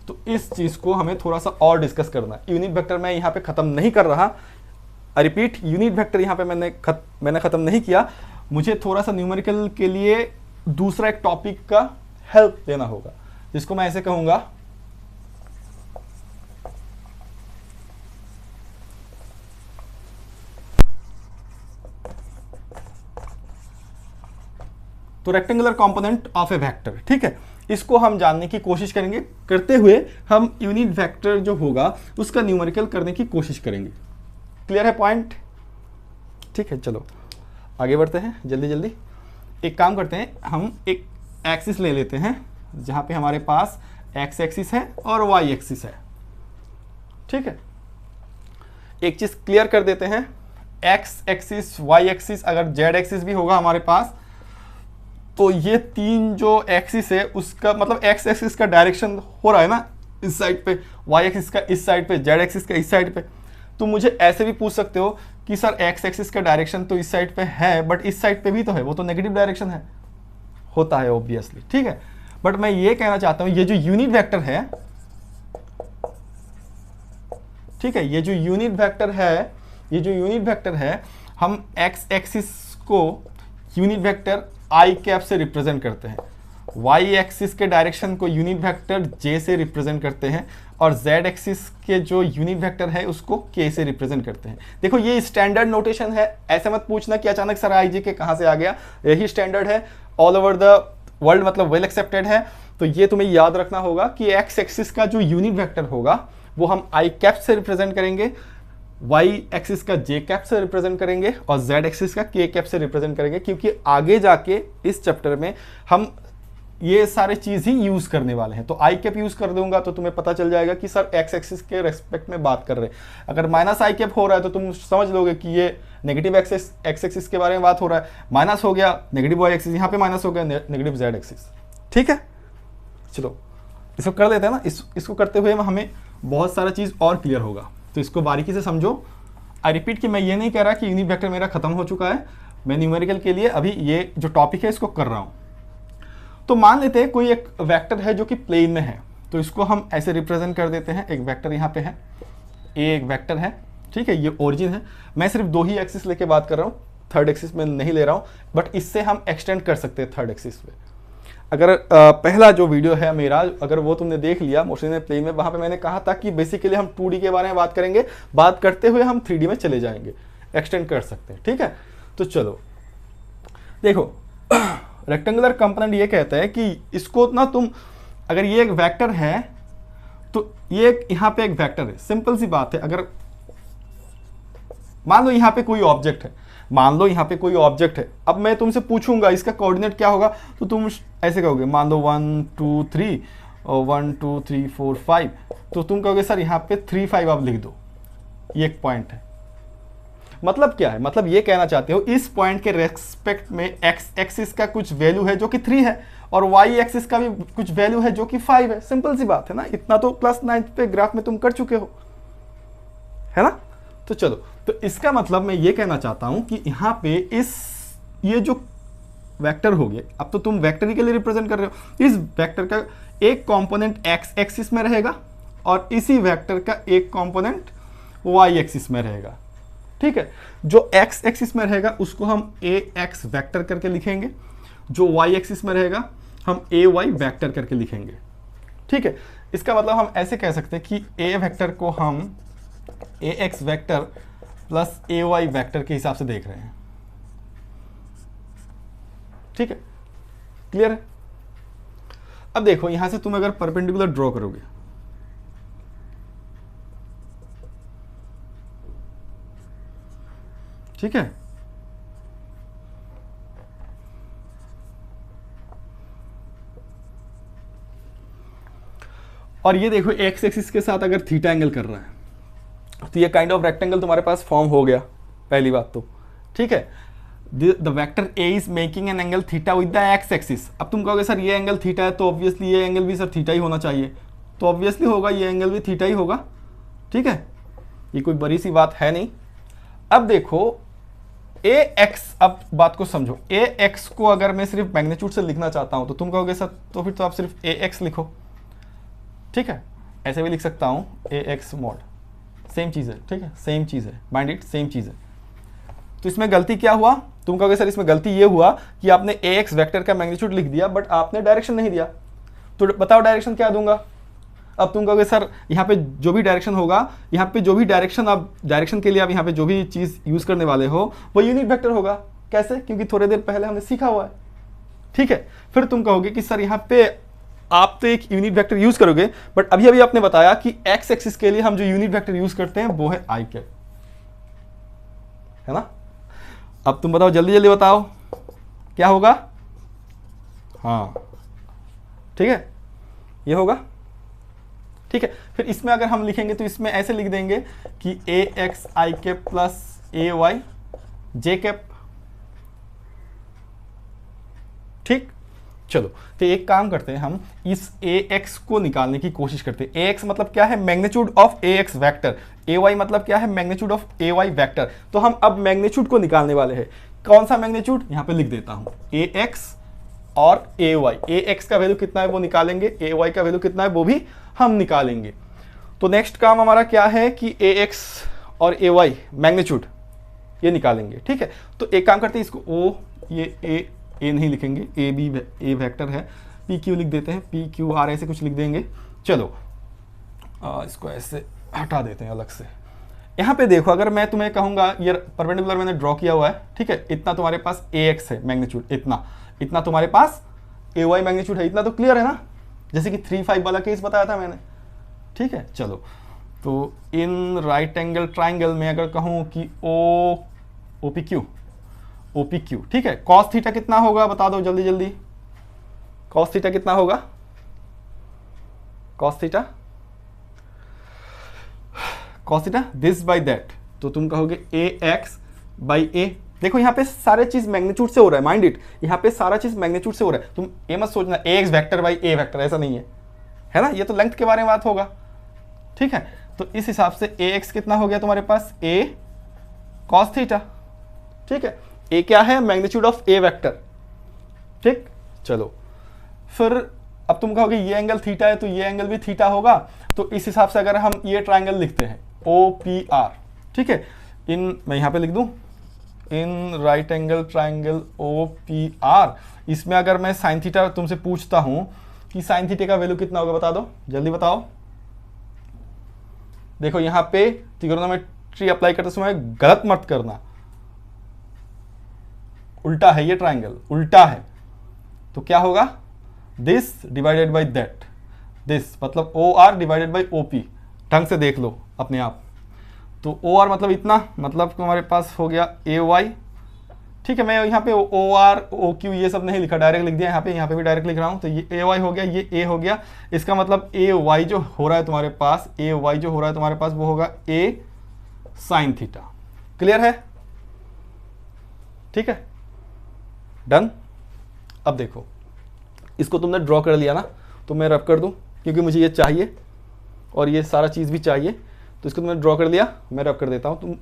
तो इस चीज को हमें थोड़ा सा और डिस्कस करना है। यूनिट वेक्टर मैं यहां पे खत्म नहीं कर रहा, आई रिपीट, यूनिट वेक्टर यहां पे मैंने खत्म नहीं किया। मुझे थोड़ा सा न्यूमेरिकल के लिए दूसरा एक टॉपिक का हेल्प लेना होगा, जिसको मैं ऐसे कहूंगा तो rectangular component of A vector, ठीक है। इसको हम जानने की कोशिश करेंगे, करते हुए हम यूनिट वेक्टर जो होगा उसका न्यूमेरिकल करने की कोशिश करेंगे। क्लियर है पॉइंट? ठीक है, चलो आगे बढ़ते हैं जल्दी जल्दी। एक काम करते हैं, हम एक एक्सिस ले लेते हैं जहां पे हमारे पास एक्स एक्सिस है और वाई एक्सिस है, ठीक है। एक चीज क्लियर कर देते हैं, एक्स एक्सिस, वाई एक्सिस, अगर जेड एक्सिस भी होगा हमारे पास, तो ये तीन जो एक्सिस है उसका मतलब एक्स एक्सिस का डायरेक्शन हो रहा है ना इस साइड पे, वाई एक्सिस का इस साइड पे, जेड एक्सिस का इस साइड पे। तो मुझे ऐसे भी पूछ सकते हो कि सर एक्स एक्सिस का डायरेक्शन तो इस साइड पे है बट इस साइड पे भी तो है, वो तो नेगेटिव डायरेक्शन है, होता है ऑब्वियसली, ठीक है। बट मैं ये कहना चाहता हूं ये जो यूनिट वेक्टर है, ठीक है, ये जो यूनिट वेक्टर है, हम एक्स एक्सिस को यूनिट वेक्टर आई कैप से रिप्रेजेंट करते हैं, वाई एक्सिस के डायरेक्शन को यूनिट वेक्टर जे से रिप्रेजेंट करते हैं और जेड एक्सिस के जो यूनिट वेक्टर है उसको के से रिप्रेजेंट करते हैं। देखो ये स्टैंडर्ड नोटेशन है, ऐसे मत पूछना कि अचानक सर आईजी के कहां से आ गया, यही स्टैंडर्ड है, ऑल ओवर द वर्ल्ड, मतलब वेल एक्सेप्टेड है। तो ये तुम्हें याद रखना होगा कि एक्स एक्सिस का जो यूनिट वेक्टर होगा वो हम आई कैप से रिप्रेजेंट करेंगे, वाई एक्सिस का जे कैप से रिप्रेजेंट करेंगे और जेड एक्सिस का के कैप से रिप्रेजेंट करेंगे, क्योंकि आगे जाके इस चैप्टर में हम ये सारे चीज ही यूज करने वाले हैं। तो आई कैप यूज कर दूंगा तो तुम्हें पता चल जाएगा कि सर एक्स एक्सिस के रेस्पेक्ट में बात कर रहे हैं। अगर माइनस आई कैप हो रहा है तो तुम समझ लोगे कि ये नेगेटिव एक्स एक्सिस के बारे में बात हो रहा है, माइनस हो गया नेगेटिव वाई एक्सिस, यहाँ पे माइनस हो गया नेगेटिव जेड एक्सिस, ठीक है। चलो इसको कर देते हैं ना, इसको करते हुए हमें बहुत सारा चीज और क्लियर होगा, तो इसको बारीकी से समझो। आई रिपीट कि मैं ये नहीं कह रहा कि यूनिट वेक्टर मेरा खत्म हो चुका है, मैं न्यूमेरिकल के लिए अभी ये जो टॉपिक है इसको कर रहा हूं। तो मान लेते हैं कोई एक वेक्टर है जो कि प्लेन में है, तो इसको हम ऐसे रिप्रेजेंट कर देते हैं, एक वेक्टर यहाँ पे है, ए एक वेक्टर है, ठीक है, ये ओरिजिन है। मैं सिर्फ दो ही एक्सिस लेके बात कर रहा हूँ, थर्ड एक्सिस में नहीं ले रहा हूँ, बट इससे हम एक्सटेंड कर सकते हैं थर्ड एक्सिस पे। अगर पहला जो वीडियो है मेरा, अगर वो तुमने देख लिया मोशन इन प्लेन में, वहां पे मैंने कहा था कि बेसिकली हम 2D के बारे में बात करेंगे, बात करते हुए हम 3D में चले जाएंगे, एक्सटेंड कर सकते हैं, ठीक है। तो चलो देखो रेक्टेंगुलर कंपोनेंट ये कहता है कि इसको ना तुम, अगर ये एक वेक्टर है तो ये यहाँ पे एक वेक्टर है, सिंपल सी बात है। अगर मान लो यहाँ पे कोई ऑब्जेक्ट है, अब मैं तुमसे पूछूंगा इसका कोऑर्डिनेट क्या होगा, तो तुम ऐसे कहोगे, मान लो 1 2 3 और 1 2 3 4 5, तो तुम कहोगे सर यहाँ पे 3 5 आप लिख दो, ये एक पॉइंट है। मतलब क्या है? मतलब ये कहना चाहते हो इस पॉइंट के रेस्पेक्ट में एक्स एक्सिस का कुछ वैल्यू है जो कि 3 है और वाई एक्सिस का भी कुछ वैल्यू है जो कि 5 है। सिंपल सी बात है ना, इतना तो क्लास 9th पे ग्राफ में तुम कर चुके हो, है ना। तो चलो, तो इसका मतलब मैं ये कहना चाहता हूं कि यहाँ पे ये जो वेक्टर हो गए, अब तो तुम वेक्टर ही के लिए रिप्रेजेंट कर रहे हो। इस वेक्टर का एक कंपोनेंट एक्स एक्सिस में रहेगा और इसी वेक्टर का एक कंपोनेंट वाई एक्सिस में रहेगा। ठीक है, जो एक्स एक्सिस में रहेगा उसको हम ए एक्स वेक्टर करके लिखेंगे, जो वाई एक्सिस में रहेगा हम ए वाई वेक्टर करके लिखेंगे। ठीक है, इसका मतलब हम ऐसे कह सकते हैं कि ए वेक्टर को हम ए X vector plus A Y vector के हिसाब से देख रहे हैं। ठीक है, क्लियर है। अब देखो यहां से तुम अगर परपेंडिकुलर ड्रॉ करोगे, ठीक है, और ये देखो एक्स एक्सिस के साथ अगर थीटा एंगल कर रहा है तो ये काइंड ऑफ रेक्टेंगल तुम्हारे पास फॉर्म हो गया, पहली बात तो। ठीक है, the vector A is making an angle theta with the x axis. अब तुम कहोगे सर ये एंगल थीटा है तो ऑब्वियसली ये एंगल भी सर थीटा ही होना चाहिए, तो ऑब्वियसली होगा, ये एंगल भी थीटा ही होगा। ठीक है, ये कोई बड़ी सी बात है नहीं। अब देखो ए एक्स, अब बात को समझो, ए एक्स को अगर मैं सिर्फ मैग्नीट्यूड से लिखना चाहता हूं तो तुम कहोगे सर तो फिर तो आप सिर्फ ए एक्स लिखो। ठीक है, ऐसे भी लिख सकता हूं ए एक्स मॉड, सेम चीज़ है। ठीक है, सेम चीज़ है, माइंड इट, सेम चीज़ है। तो इसमें गलती क्या हुआ, तुम कहोगे सर इसमें गलती ये हुआ कि आपने ए एक्स वैक्टर का मैग्नीट्यूड लिख दिया बट आपने डायरेक्शन नहीं दिया। तो बताओ डायरेक्शन क्या दूंगा। अब तुम कहोगे सर यहाँ पे जो भी डायरेक्शन होगा, यहाँ पे जो भी डायरेक्शन, आप डायरेक्शन के लिए आप यहाँ पे जो भी चीज़ यूज़ करने वाले हो वो यूनिट वेक्टर होगा। कैसे, क्योंकि थोड़ी देर पहले हमने सीखा हुआ है। ठीक है, फिर तुम कहोगे कि सर यहाँ पे आप तो एक यूनिट वेक्टर यूज़ करोगे बट अभी अभी आपने बताया कि एक्स एक्सिस के लिए हम जो यूनिट वेक्टर यूज़ करते हैं वो है आई कैप, है ना। अब तुम बताओ, जल्दी जल्दी बताओ क्या होगा। हाँ ठीक है, ये होगा। ठीक है, फिर इसमें अगर हम लिखेंगे तो इसमें ऐसे लिख देंगे कि ए x I cap plus A Y J cap. ठीक, चलो तो एक काम करते हैं, हम इस ए एक्स को निकालने की कोशिश करते हैं। ए एक्स मतलब क्या है, magnitude of A X vector. A Y मतलब क्या है, magnitude of A Y vector. तो हम अब मैग्नीट्यूड को निकालने वाले हैं। कौन सा मैग्नीट्यूड, यहां पे लिख देता हूं, ए एक्स और ए वाई। ए एक्स का वैल्यू कितना है वो निकालेंगे, ए वाई का वैल्यू कितना है वो भी हम निकालेंगे। तो नेक्स्ट काम हमारा क्या है कि ए एक्स और ए वाई मैग्नीट्यूड ये निकालेंगे। ठीक है, तो एक काम करते हैं, इसको ओ, ये ए नहीं लिखेंगे, ए बी ए वेक्टर है, पी क्यू लिख देते हैं, पी क्यू आर ऐसे कुछ लिख देंगे। चलो इसको ऐसे हटा देते हैं अलग से। यहाँ पे देखो, अगर मैं तुम्हें कहूँगा, ये परपेंडिकुलर मैंने ड्रॉ किया हुआ है। ठीक है, इतना तुम्हारे पास ए एक्स है मैग्नीट्यूड, इतना तुम्हारे पास ए वाई मैग्नीट्यूड है, इतना तो क्लियर है ना, जैसे कि 3-5 वाला केस बताया था मैंने। ठीक है, चलो तो इन राइट एंगल ट्राइंगल में अगर कहूँ कि ओ पी क्यू, ठीक है, कॉस थीटा कितना होगा बता दो जल्दी जल्दी। कॉस थीटा कितना होगा, cos theta this by that. तो तुम कहोगे ए एक्स बाई ए। देखो यहाँ पे सारे चीज मैग्नीट्यूड से हो रहा है, माइंड इट, यहाँ पे सारा चीज मैग्नीट्यूड से हो रहा है। तुम ये मत सोचना A X vector by A vector, ऐसा नहीं है, है ना, ये तो लेंथ के बारे में बात होगा। ठीक है, तो इस हिसाब से ए एक्स कितना हो गया तुम्हारे पास, ए कॉस थीटा। ठीक है, ए क्या है, मैग्नीट्यूड ऑफ ए वेक्टर। ठीक, चलो फिर अब तुम कहोगे ये एंगल थीटा है तो ये एंगल भी थीटा होगा। तो इस हिसाब से अगर हम ये ट्राइंगल लिखते हैं ओ पी आर, ठीक है, मैं यहां पे लिख दूं in right angle triangle O P R. इसमें अगर मैं साइन थीटा तुमसे पूछता हूं कि साइन थीटा का वैल्यू कितना होगा, बता दो जल्दी बताओ। देखो यहां पे ट्रिगोनोमेट्री अप्लाई करते समय गलत मत करना, उल्टा है ये ट्राइंगल, उल्टा है। तो क्या होगा, this divided by that, this मतलब O R divided by O P. ढंग से देख लो अपने आप। तो ओ आर मतलब इतना, मतलब तुम्हारे पास हो गया ए वाई। ठीक है, मैं यहाँ पे ओ आर ओ क्यू ये सब नहीं लिखा, डायरेक्ट लिख दिया यहाँ पे भी डायरेक्ट लिख रहा हूँ। तो ये ए वाई हो गया, ये ए हो गया। इसका मतलब ए वाई जो हो रहा है तुम्हारे पास, ए वाई जो हो रहा है तुम्हारे पास वो होगा ए साइन थीटा। क्लियर है, ठीक है, डन। अब देखो इसको तुमने ड्रॉ कर लिया ना, तो मैं रब कर दूं क्योंकि मुझे ये चाहिए और ये सारा चीज़ भी चाहिए। तो इसको तुमने ड्रॉ कर लिया, मैं रब कर देता हूँ।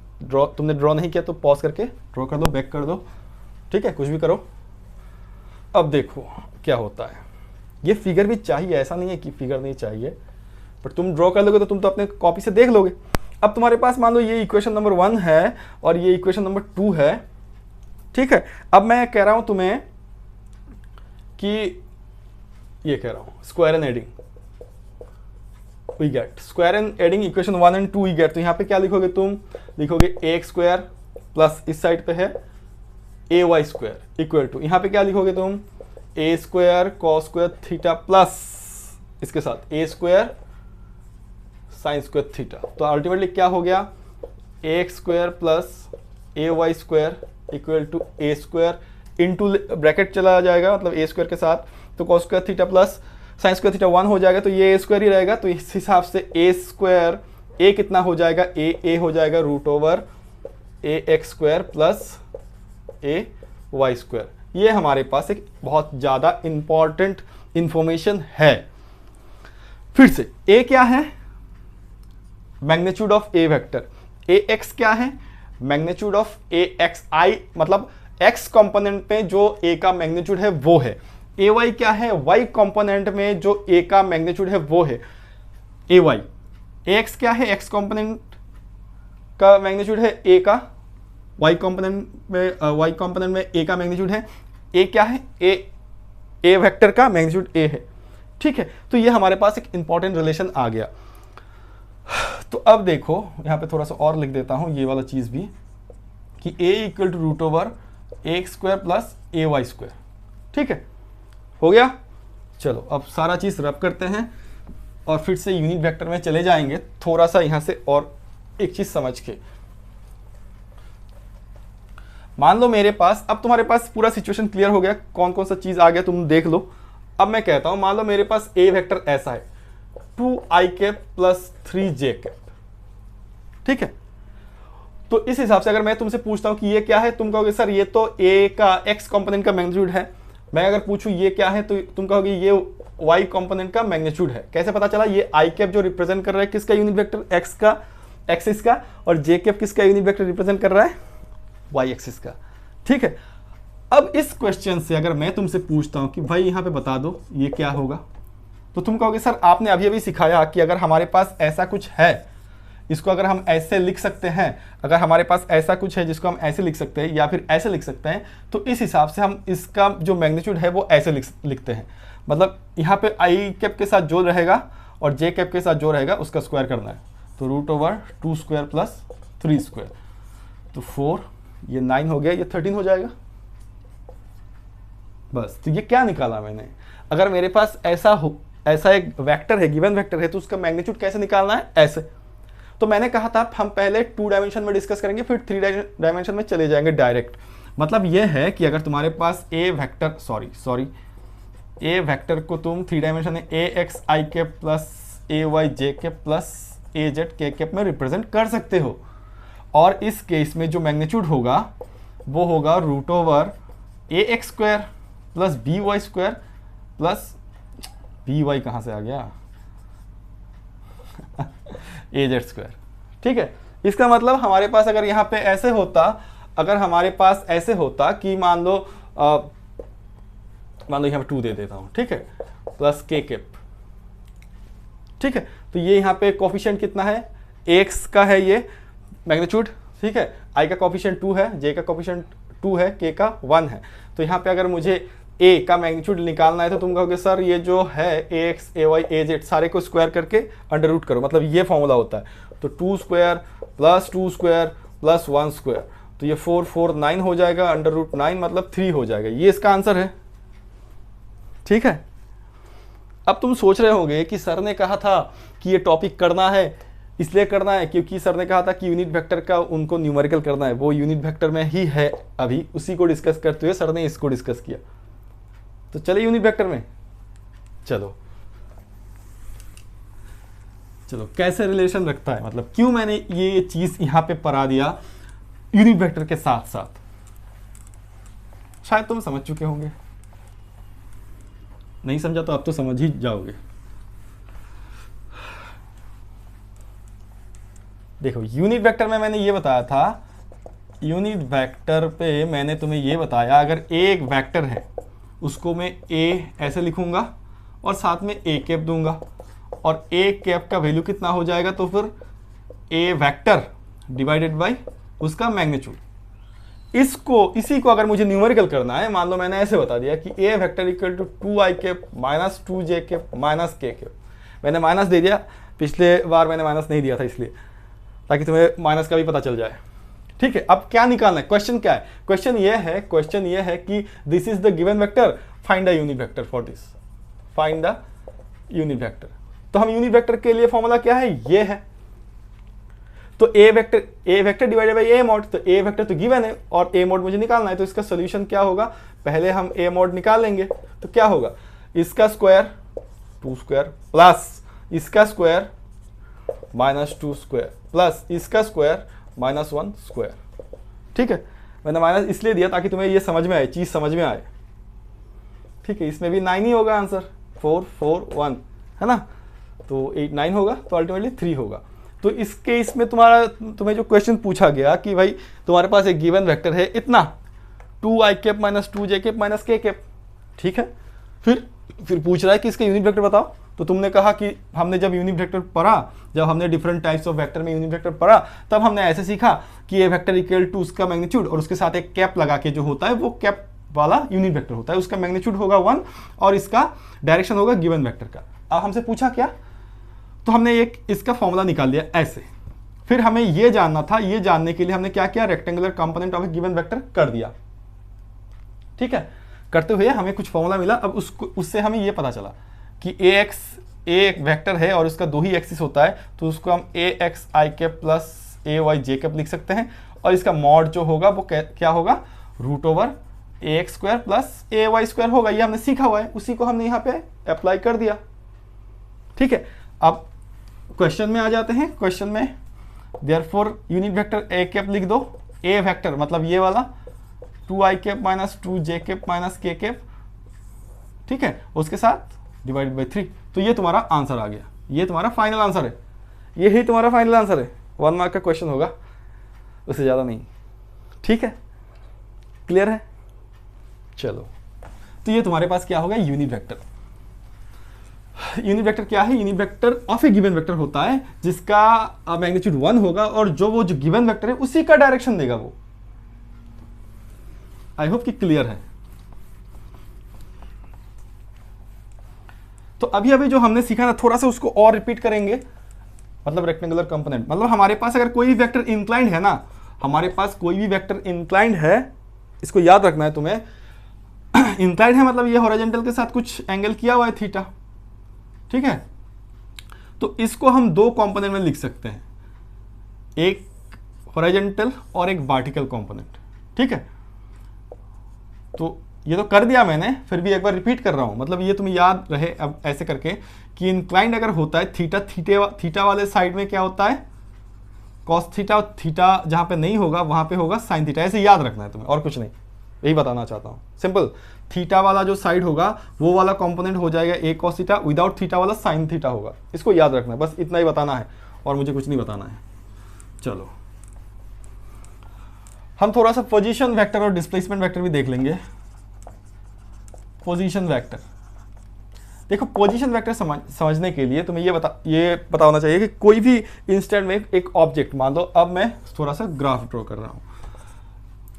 तुमने ड्रॉ नहीं किया तो पॉज करके ड्रॉ कर दो, बैक कर दो, ठीक है, कुछ भी करो। अब देखो क्या होता है, ये फिगर भी चाहिए, ऐसा नहीं है कि फिगर नहीं चाहिए, पर तुम ड्रॉ कर लोगे तो तुम तो अपने कॉपी से देख लोगे। अब तुम्हारे पास मान लो ये इक्वेशन नंबर 1 है और ये इक्वेशन नंबर 2 है, ठीक है। अब मैं कह रहा हूं तुम्हें कि ये कह रहा हूं square and adding, we get square and adding equation 1 and 2 we get. तो यहां पे क्या लिखोगे, तुम लिखोगे एक्स स्क्वायर प्लस इस साइड पे है A Y square equal to, यहां पे क्या लिखोगे तुम, A square cos square theta plus इसके साथ A square sine square theta. तो अल्टीमेटली क्या हो गया, X square plus A Y square equal to A square into bracket चला जाएगा, मतलब ए स्क्वायर के साथ, तो cos square theta plus sign square theta 1 हो जाएगा, तो ये ए स्क्वायर ही रहेगा। तो इस हिसाब से ए स्क्वायर ए कितना हो जाएगा, ए हो जाएगा root over A X square plus A Y square. ये हमारे पास एक बहुत ज़्यादा इंपॉर्टेंट इंफॉर्मेशन है। फिर से ए क्या है, magnitude of A vector, A x क्या है, मैग्नीट्यूड ऑफ ए एक्स आई, मतलब एक्स कंपोनेंट में जो ए का मैग्नीट्यूड है वो है। ए वाई क्या है, वाई कंपोनेंट में जो ए का मैग्नीट्यूड है वो है ए वाई। ए एक्स क्या है, एक्स कंपोनेंट का मैग्नीट्यूड है ए का, वाई कंपोनेंट में ए का मैग्नीट्यूड है, ए क्या है, ए वेक्टर का मैग्नीट्यूड ए है, ठीक है। तो ये हमारे पास एक इंपॉर्टेंट रिलेशन आ गया। तो अब देखो यहाँ पे थोड़ा सा और लिख देता हूँ ये वाला चीज़ भी, कि a equal to root over A square plus A Y square, ठीक है, हो गया। चलो अब सारा चीज़ रब करते हैं और फिर से यूनिट वेक्टर में चले जाएंगे, थोड़ा सा यहाँ से और एक चीज़ समझ के। मान लो मेरे पास, अब तुम्हारे पास पूरा सिचुएशन क्लियर हो गया, कौन कौन सा चीज़ आ गया तुम देख लो। अब मैं कहता हूँ मान लो मेरे पास ए वेक्टर ऐसा है 2i cap plus 3j cap, ठीक है। तो इस हिसाब से अगर मैं तुमसे पूछता हूं कि ये क्या है, तुम कहोगे सर ये तो a का x कंपोनेंट का मैग्नीट्यूड है। मैं अगर पूछूं ये क्या है तो तुम कहोगे ये y कंपोनेंट का मैग्नीट्यूड है। कैसे पता चला, ये i कैप जो रिप्रेजेंट कर रहा है किसका यूनिट वेक्टर, x का एक्सिस का, और j कैप किसका यूनिट वेक्टर रिप्रेजेंट कर रहा है, y एक्सिस का, ठीक है। अब इस क्वेश्चन से अगर मैं तुमसे पूछता हूं कि भाई यहाँ पे बता दो ये क्या होगा, तो तुम कहोगे सर आपने अभी अभी सिखाया कि अगर हमारे पास ऐसा कुछ है, इसको अगर हम ऐसे लिख सकते हैं, अगर हमारे पास ऐसा कुछ है जिसको हम ऐसे लिख सकते हैं या फिर ऐसे लिख सकते हैं, तो इस हिसाब से हम इसका जो मैग्नीट्यूड है वो ऐसे लिखते हैं। मतलब यहाँ पे आई कैप के साथ जो रहेगा और जे कैप के साथ जो रहेगा उसका स्क्वायर करना है, तो root over 2 square plus 3 square, तो 4, ये 9 हो गया, ये 13 हो जाएगा बस। तो ये क्या निकाला मैंने, अगर मेरे पास ऐसा एक वेक्टर है, गिवन वेक्टर है, तो उसका मैग्नीट्यूड कैसे निकालना है, ऐसे। तो मैंने कहा था हम पहले 2 डायमेंशन में डिस्कस करेंगे, फिर 3 डायमेंशन में चले जाएंगे डायरेक्ट। मतलब यह है कि अगर तुम्हारे पास ए वेक्टर को तुम 3 डायमेंशन में ए x I cap plus A Y J cap plus A Z के कैप में रिप्रेजेंट कर सकते हो, और इस केस में जो मैग्नीट्यूड होगा वो होगा root over A X square plus B Y square plus B Y कहाँ से आ गया ए जेड स्क्वायर, ठीक है। इसका मतलब हमारे पास अगर यहाँ पे ऐसे होता, अगर हमारे पास ऐसे होता कि मान लो यहाँ पे 2 दे देता हूँ, ठीक है, प्लस के कैप, ठीक है। तो ये यहाँ पे कोफिशिएंट कितना है, एक्स का है ये मैग्नीट्यूड, ठीक है, आई का कोफिशिएंट 2 है, जे का कोफिशिएंट 2 है, के का 1 है। तो यहाँ पे अगर मुझे ए का मैग्नीट्यूड निकालना है तो तुम कहोगे सर ये जो है ए एक्स ए वाई ए जेड सारे को स्क्वायर करके अंडर रूट करो, मतलब ये फॉर्मूला होता है। तो 2 square plus 2 square plus 1 square, तो ये 4 4 9 हो जाएगा, अंडर रूट 9 मतलब 3 हो जाएगा। ये इसका आंसर है, ठीक है। अब तुम सोच रहे होगे कि सर ने कहा था कि ये टॉपिक करना है, इसलिए करना है क्योंकि सर ने कहा था कि यूनिट वेक्टर का उनको न्यूमेरिकल करना है, वो यूनिट वेक्टर में ही है, अभी उसी को डिस्कस करते हुए सर ने इसको डिस्कस किया। तो चले यूनिट वेक्टर में, चलो कैसे रिलेशन रखता है, मतलब क्यों मैंने ये चीज यहां पे पढ़ा दिया यूनिट वेक्टर के साथ साथ, शायद तुम समझ चुके होंगे, नहीं समझा तो अब तो समझ ही जाओगे। देखो यूनिट वेक्टर में मैंने ये बताया था, यूनिट वेक्टर पे मैंने तुम्हें ये बताया अगर एक वेक्टर है उसको मैं ए ऐसे लिखूंगा और साथ में ए कैप दूंगा, और ए कैप का वैल्यू कितना हो जाएगा, तो फिर ए वेक्टर डिवाइडेड बाय उसका मैग्नीट्यूड। इसी को अगर मुझे न्यूमेरिकल करना है, मान लो मैंने ऐसे बता दिया कि A vector equal to 2i cap minus 2j cap minus k cap. मैंने माइनस दे दिया, पिछले बार मैंने माइनस नहीं दिया था इसलिए, ताकि तुम्हें माइनस का भी पता चल जाए। ठीक है, अब क्या निकालना है, क्वेश्चन क्या है, क्वेश्चन ये है कि this is the given vector, find the unit vector for this, find the unit vector. तो हम यूनिट वेक्टर के लिए फॉर्मूला क्या है, ये है, तो A vector divided by A mod. तो ए वेक्टर तो गिवन है और ए मॉड मुझे निकालना है, तो इसका सोल्यूशन क्या होगा, पहले हम ए मॉड निकालेंगे। तो क्या होगा, इसका स्क्वायर 2 स्क्वायर प्लस इसका स्क्वायर माइनस 2 स्क्वायर प्लस इसका स्क्वायर माइनस 1 स्क्वायर। ठीक है, मैंने माइनस इसलिए दिया ताकि तुम्हें ये समझ में आए, चीज समझ में आए। ठीक है, इसमें भी 9 ही होगा आंसर, 4 4 1 है ना, तो 8 9 होगा, तो अल्टीमेटली 3 होगा। तो इस केस में तुम्हें जो क्वेश्चन पूछा गया कि भाई तुम्हारे पास एक गिवन वेक्टर है इतना 2i cap minus 2j cap minus k cap. ठीक है, फिर पूछ रहा है कि इसका यूनिट वेक्टर बताओ। तो तुमने कहा कि हमने जब यूनिट वेक्टर पढ़ा, जब हमने डिफरेंट टाइप्स ऑफ वेक्टर में यूनिट वेक्टर पढ़ा, तब हमने ऐसे सीखा कि ए वेक्टर इक्वल टू उसका मैग्नीट्यूड और उसके साथ एक कैप लगा के जो होता है वो कैप वाला यूनिट वेक्टर होता है, उसका मैग्नीट्यूड होगा 1 और इसका डायरेक्शन होगा गिवन वेक्टर का। अब हमसे पूछा क्या, तो हमने एक इसका फॉर्मूला निकाल लिया ऐसे। फिर हमें ये जानना था, ये जानने के लिए हमने क्या किया, rectangular component of A given vector कर दिया। ठीक है, करते हुए हमें कुछ फॉर्मूला मिला। अब उससे हमें ये पता चला कि ए एक वेक्टर है और उसका 2 ही एक्सिस होता है, तो उसको हम ए x I cap plus A Y J cap लिख सकते हैं, और इसका मॉड जो होगा वो क्या होगा, root over A X square plus A Y square होगा। ये हमने सीखा हुआ है, उसी को हमने यहाँ पे अप्लाई कर दिया। ठीक है, अब क्वेश्चन में आ जाते हैं। क्वेश्चन में therefore unit vector A cap लिख दो, ए वेक्टर मतलब ये वाला 2i cap minus 2j cap minus k cap. ठीक है, उसके साथ डिवाइडेड बाई 3। तो ये तुम्हारा आंसर आ गया, ये तुम्हारा फाइनल आंसर है, यही तुम्हारा फाइनल आंसर है। 1 मार्क का क्वेश्चन होगा, उससे ज़्यादा नहीं। ठीक है, क्लियर है। चलो, तो ये तुम्हारे पास क्या होगा, यूनिट वेक्टर। यूनिट वेक्टर क्या है, unit vector of A given vector होता है जिसका मैग्नीट्यूड 1 होगा और वो जो गिवन वेक्टर है उसी का डायरेक्शन देगा वो। आई होप कि क्लियर है। तो अभी जो हमने सीखा ना, थोड़ा सा उसको और रिपीट करेंगे। मतलब रेक्टेंगुलर कंपोनेंट मतलब हमारे पास अगर कोई भी वेक्टर इंक्लाइंड है ना, हमारे पास कोई भी वेक्टर इंक्लाइंड है, इसको याद रखना है तुम्हें। इंक्लाइंड है मतलब ये हॉरिजॉन्टल के साथ कुछ एंगल किया हुआ है थीटा। ठीक है, तो इसको हम 2 कंपोनेंट में लिख सकते हैं, एक हॉरिजॉन्टल और एक वर्टिकल कंपोनेंट। ठीक है, तो ये तो कर दिया मैंने, फिर भी एक बार रिपीट कर रहा हूं, मतलब ये तुम्हें याद रहे अब ऐसे करके कि इंक्लाइंड अगर होता है थीटा वाले साइड में क्या होता है, कॉस थीटा। थीटा जहां पे नहीं होगा वहां पे होगा साइन थीटा। ऐसे याद रखना है तुम्हें, और कुछ नहीं, यही बताना चाहता हूं। सिंपल, थीटा वाला जो साइड होगा वो वाला कंपोनेंट हो जाएगा ए कॉस थीटा, विदाउट थीटा वाला साइन थीटा होगा। इसको याद रखना है, बस इतना ही बताना है और मुझे कुछ नहीं बताना है। चलो, हम थोड़ा सा पोजीशन वेक्टर और डिस्प्लेसमेंट वेक्टर भी देख लेंगे। पोजीशन वेक्टर, देखो पोजीशन वेक्टर समझने के लिए तुम्हें ये पता होना चाहिए कि कोई भी इंस्टेंट में एक ऑब्जेक्ट, मान लो अब मैं थोड़ा सा ग्राफ ड्रॉ कर रहा हूं,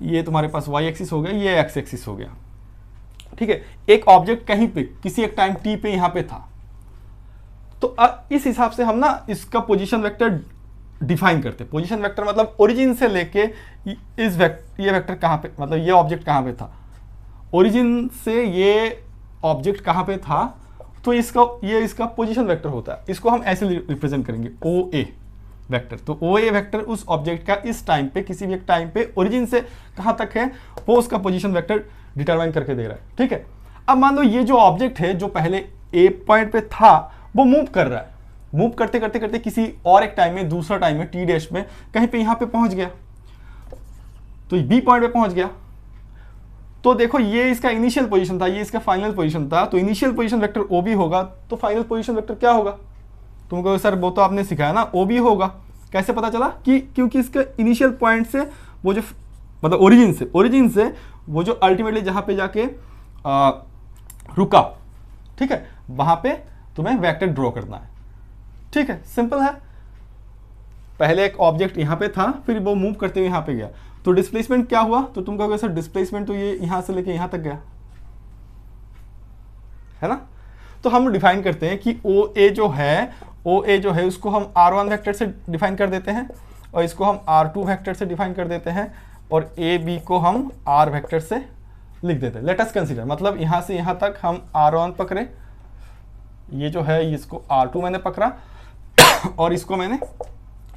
ये तुम्हारे पास वाई एक्सिस हो गया, ये एक्स एक्सिस हो गया। ठीक है, एक ऑब्जेक्ट कहीं पे किसी एक टाइम टी पे यहां पे था, तो इस हिसाब से हम ना इसका पोजीशन वेक्टर डिफाइन करते। पोजीशन वेक्टर मतलब ओरिजिन से लेके ये वेक्टर कहां पे, मतलब ये ऑब्जेक्ट कहां पे था, ओरिजिन से ये ऑब्जेक्ट कहां पे था, तो इसका पोजीशन वेक्टर होता है। इसको हम ऐसे रिप्रेजेंट करेंगे, ओ ए वेक्टर। तो ओ ए वेक्टर उस ऑब्जेक्ट का इस टाइम पे, किसी भी एक टाइम पे ओरिजिन से कहां तक है, वो उसका पोजीशन वेक्टर डिटरमाइन करके दे रहा है। ठीक है, अब मान लो ये जो ऑब्जेक्ट है जो पहले ए पॉइंट पे था वो मूव कर रहा है, मूव करते करते करते किसी और एक टाइम में, दूसरा टाइम में टी डैश में कहीं पे यहां पे पहुंच गया, तो बी पॉइंट पे पहुंच गया। तो देखो ये इसका इनिशियल पोजीशन था, ये इसका फाइनल पोजीशन था, तो initial position vector O B होगा, तो फाइनल पोजीशन वेक्टर क्या होगा, तुमको सर वो तो आपने सिखाया ना, ओ बी होगा। कैसे पता चला कि क्योंकि इसके इनिशियल पॉइंट से वो जो मतलब ओरिजिन से वो जो अल्टीमेटली जहां पे जाके रुका, ठीक है, वहां पे तुम्हें वेक्टर ड्रॉ करना है। ठीक है, सिंपल है। पहले एक ऑब्जेक्ट यहाँ पे था, फिर वो मूव करते हुए यहाँ पे गया, तो डिस्प्लेसमेंट क्या हुआ, तो तुम कहोगे सर डिस्प्लेसमेंट तो ये यहां से लेके यहां तक गया, है ना। तो हम डिफाइन करते हैं कि ओ ए जो है उसको हम R1 वेक्टर से डिफाइन कर देते हैं, और इसको हम R2 वेक्टर से डिफाइन कर देते हैं, और ए बी को हम R वेक्टर से लिख देते हैं। लेट अस कंसीडर, मतलब यहां से यहां तक हम R1 पकड़े, ये जो है इसको R2 मैंने पकड़ा और इसको मैंने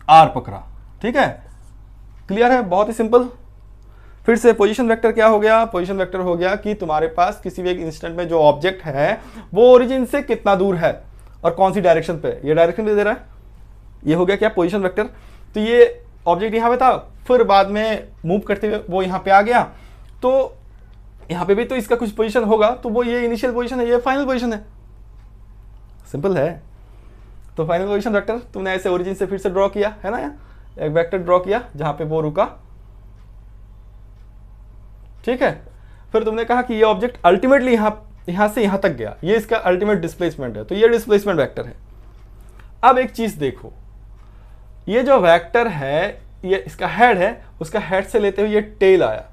R पकड़ा। ठीक है, क्लियर है, बहुत ही सिंपल। फिर से पोजीशन वेक्टर क्या हो गया, पोजीशन वेक्टर हो गया कि तुम्हारे पास किसी भी एक इंस्टेंट में जो ऑब्जेक्ट है वो ओरिजिन से कितना दूर है और कौन सी डायरेक्शन पे, ये डायरेक्शन पे दे रहा है, ये हो गया क्या पोजीशन वेक्टर। तो ये ऑब्जेक्ट यहाँ पे था, फिर बाद में मूव करते हुए वो यहाँ पे आ गया, तो यहाँ पे भी तो इसका कुछ पोजीशन होगा, तो वो ये इनिशियल पोजीशन है, ये फाइनल पोजीशन है, सिंपल है। तो फाइनल पोजीशन वेक्टर तुमने ऐसे ओरिजिन से फिर से ड्रॉ किया है ना, एक वेक्टर ड्रॉ किया जहां पे वो रुका। ठीक है, फिर तुमने कहा कि ये ऑब्जेक्ट अल्टीमेटली यहां से यहां तक गया, ये इसका अल्टीमेट डिस्प्लेसमेंट है, तो ये डिस्प्लेसमेंट वेक्टर है। अब एक चीज देखो, ये जो वेक्टर है ये इसका हेड है, उसका हेड से लेते हुए ये टेल आया।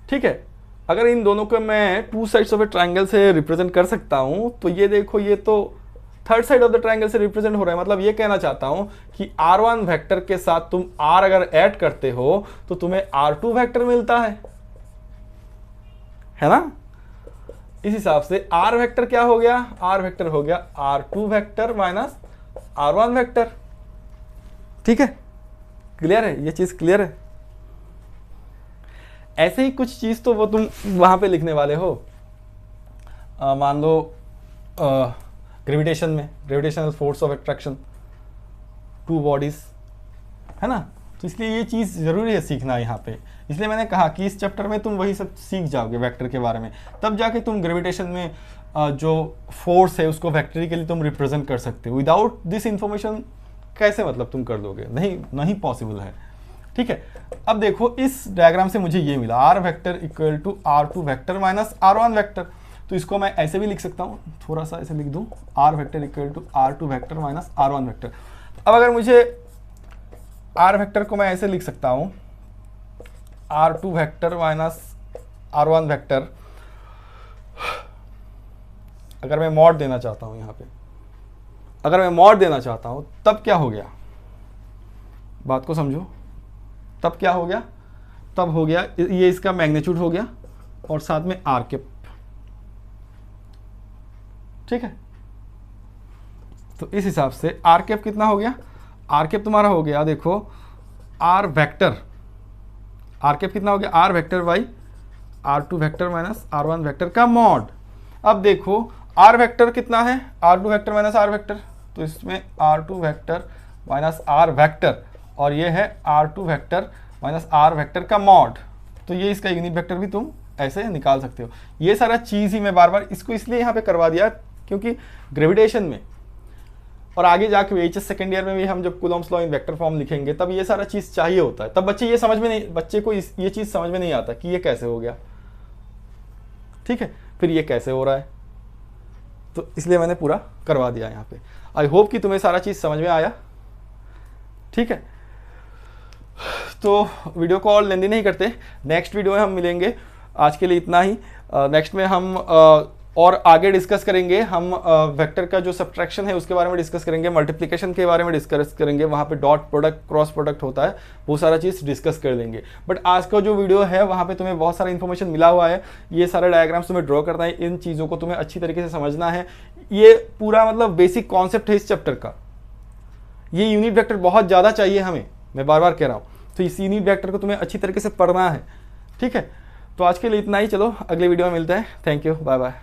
ठीक है, अगर इन दोनों को मैं two sides of A triangle से रिप्रेजेंट कर सकता हूं, तो ये देखो ये तो third side of the triangle से रिप्रेजेंट हो रहा है। मतलब ये कहना चाहता हूं कि R1 वेक्टर के साथ तुम R अगर ऐड करते हो तो तुम्हें R2 वेक्टर मिलता है ना। इस हिसाब से R वेक्टर क्या हो गया, R वेक्टर हो गया R2 vector minus R1 vector. ठीक है, क्लियर है, ये चीज क्लियर है। ऐसे ही कुछ चीज तो वो तुम वहां पे लिखने वाले हो, मान लो ग्रेविटेशन में, gravitational force of attraction two bodies, है ना। तो इसलिए ये चीज़ ज़रूरी है सीखना यहाँ पे, इसलिए मैंने कहा कि इस चैप्टर में तुम वही सब सीख जाओगे वेक्टर के बारे में, तब जाके तुम ग्रेविटेशन में जो फोर्स है उसको वेक्टरिकली तुम रिप्रेजेंट कर सकते हो। विदाउट दिस इंफॉर्मेशन कैसे मतलब तुम कर दोगे, नहीं पॉसिबल है। ठीक है, अब देखो इस डायग्राम से मुझे ये मिला, R vector equal to R2 vector minus R1 vector. तो इसको मैं ऐसे भी लिख सकता हूँ, थोड़ा सा ऐसे लिख दूँ, R vector equal to R2 vector minus R1 vector. अब अगर मुझे R वेक्टर को मैं ऐसे लिख सकता हूँ, R2 vector minus R1 vector, अगर मैं मॉड देना चाहता हूँ यहाँ पे, अगर मैं मॉड देना चाहता हूँ तब क्या हो गया, बात को समझो, तब क्या हो गया, तब हो गया ये इसका मैग्नीट्यूड हो गया और साथ में R कैप। ठीक है, तो इस हिसाब से R कैप कितना हो गया, R कैप तुम्हारा हो गया, देखो R वेक्टर, R कैप कितना हो गया, R vector by R2 vector minus R1 vector का मॉड। अब देखो R वेक्टर कितना है, R2 vector minus R vector, तो इसमें R2 vector minus R vector, और ये है R2 vector minus R vector का मॉड। तो ये इसका यूनिट वेक्टर भी तुम ऐसे निकाल सकते हो। ये सारा चीज़ ही मैं बार बार इसको इसलिए यहाँ पे करवा दिया क्योंकि ग्रेविटेशन में और आगे जाके एचएस सेकेंड ईयर में भी हम जब Coulomb's law in vector form लिखेंगे तब ये सारा चीज़ चाहिए होता है, तब बच्चे ये समझ में नहीं, बच्चे को ये चीज़ समझ में नहीं आता कि ये कैसे हो गया। ठीक है, फिर ये कैसे हो रहा है, तो इसलिए मैंने पूरा करवा दिया यहाँ पे। आई होप कि तुम्हें सारा चीज़ समझ में आया। ठीक है, तो वीडियो को और लेंदी नहीं करते, नेक्स्ट वीडियो में हम मिलेंगे। आज के लिए इतना ही। नेक्स्ट में हम और आगे डिस्कस करेंगे, हम वेक्टर का जो सब्ट्रैक्शन है उसके बारे में डिस्कस करेंगे, मल्टीप्लिकेशन के बारे में डिस्कस करेंगे, वहाँ पे डॉट प्रोडक्ट क्रॉस प्रोडक्ट होता है, वो सारा चीज़ डिस्कस कर लेंगे। बट आज का जो वीडियो है वहाँ पे तुम्हें बहुत सारा इन्फॉर्मेशन मिला हुआ है, ये सारे डायग्राम्स तुम्हें ड्रॉ करना है, इन चीज़ों को तुम्हें अच्छी तरीके से समझना है। ये पूरा मतलब बेसिक कॉन्सेप्ट है इस चैप्टर का। ये यूनिट वेक्टर बहुत ज़्यादा चाहिए हमें, मैं बार बार कह रहा हूँ, तो इस यूनिट वेक्टर को तुम्हें अच्छी तरीके से पढ़ना है। ठीक है, तो आज के लिए इतना ही, चलो अगले वीडियो में मिलते हैं। Thank you, bye bye.